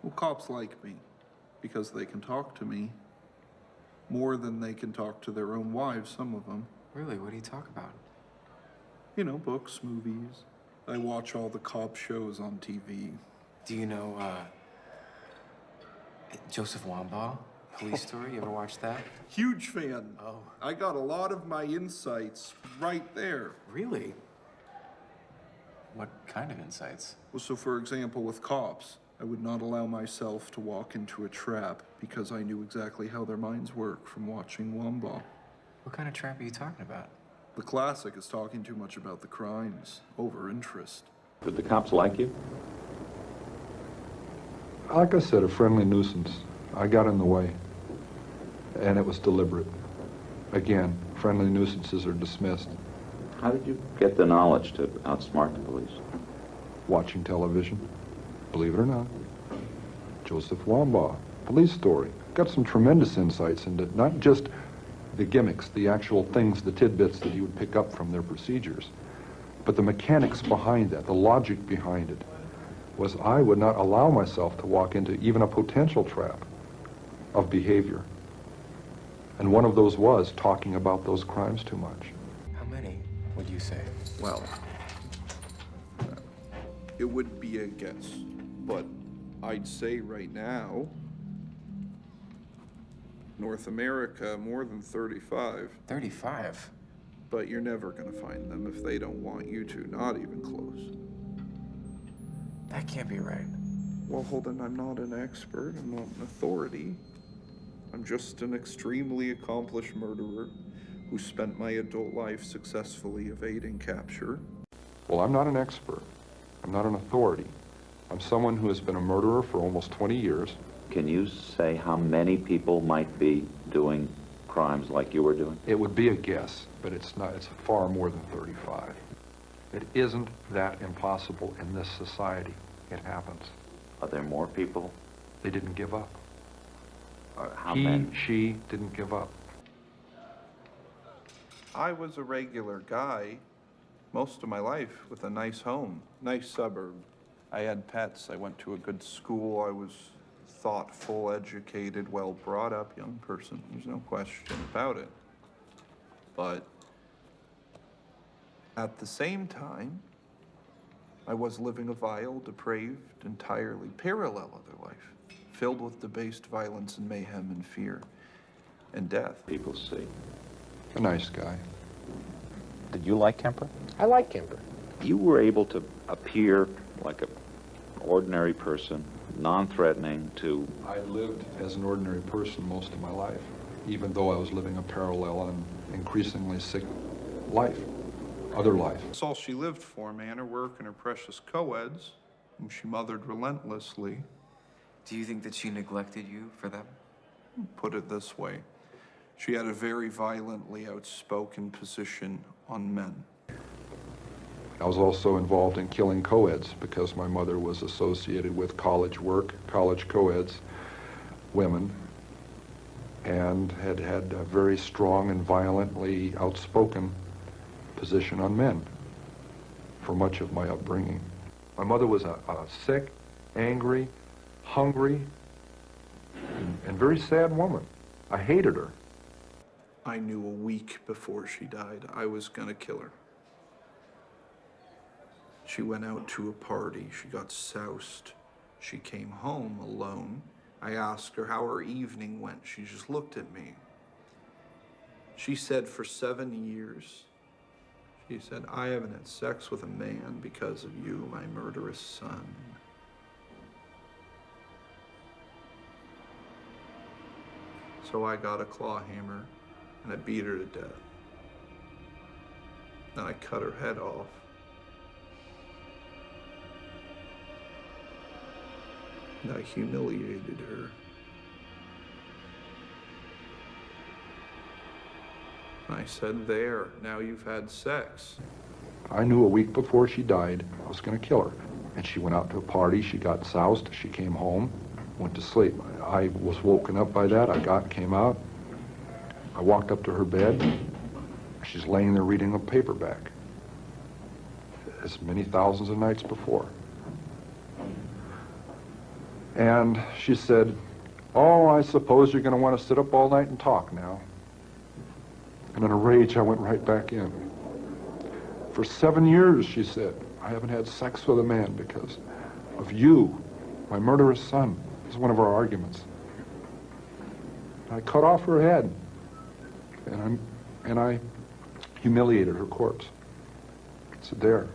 Well, cops like me because they can talk to me more than they can talk to their own wives, some of them. Really? What do you talk about? You know, books, movies. I watch all the cop shows on TV. Do you know, Joseph Wambaugh? Police Story? You ever watch that? Huge fan. Oh. I got a lot of my insights right there. Really? What kind of insights? Well, so for example, with cops, I would not allow myself to walk into a trap because I knew exactly how their minds work from watching Wambaugh. What kind of trap are you talking about? The classic is talking too much about the crimes, over interest. Did the cops like you? Like I said, a friendly nuisance. I got in the way, and it was deliberate. Again, friendly nuisances are dismissed. How did you get the knowledge to outsmart the police? Watching television, believe it or not. Joseph Wambaugh, Police Story. Got some tremendous insights into not just the gimmicks, the actual things, the tidbits that you would pick up from their procedures, but the mechanics behind that, the logic behind it, was I would not allow myself to walk into even a potential trap of behavior. And one of those was talking about those crimes too much. How many would you say? Well, it would be a guess, but I'd say right now, North America, more than 35. 35? But you're never gonna find them if they don't want you to, not even close. That can't be right. Well, Holden, I'm not an expert, I'm not an authority. I'm just an extremely accomplished murderer who spent my adult life successfully evading capture. Well, I'm not an expert. I'm not an authority. I'm someone who has been a murderer for almost 20 years. Can you say how many people might be doing crimes like you were doing? It would be a guess, but it's not. It's far more than 35. It isn't that impossible in this society. It happens. Are there more people? They didn't give up. How many? She didn't give up. I was a regular guy most of my life with a nice home, nice suburb. I had pets, I went to a good school, I was thoughtful, educated, well brought up young person. There's no question about it. But at the same time, I was living a vile, depraved, entirely parallel other life, filled with debased violence and mayhem and fear and death. People see. A nice guy. Did you like Kemper? I like Kemper. You were able to appear like an ordinary person, non-threatening to... I lived as an ordinary person most of my life, even though I was living a parallel and increasingly sick life, other life. That's all she lived for, man, her work and her precious co-eds, whom she mothered relentlessly. Do you think that she neglected you for them? Put it this way, she had a very violently outspoken position on men. I was also involved in killing co-eds because my mother was associated with college work, college co-eds, women, and had had a very strong and violently outspoken position on men for much of my upbringing. My mother was a sick, angry, hungry, and very sad woman. I hated her. I knew a week before she died I was gonna kill her. She went out to a party, she got soused. She came home alone. I asked her how her evening went. She just looked at me. She said for 7 years, she said, I haven't had sex with a man because of you, my murderous son. So I got a claw hammer and I beat her to death. Then I cut her head off. And I humiliated her. I said, there, now you've had sex. I knew a week before she died I was going to kill her. And she went out to a party, she got soused, she came home, went to sleep. I was woken up by that, came out, I walked up to her bed, she's laying there reading a paperback, as many thousands of nights before. And she said, "Oh, I suppose you're going to want to sit up all night and talk now." And in a rage, I went right back in. "For 7 years," she said, "I haven't had sex with a man because of you, my murderous son." This is one of our arguments. I cut off her head, and I humiliated her corpse. I said, "There,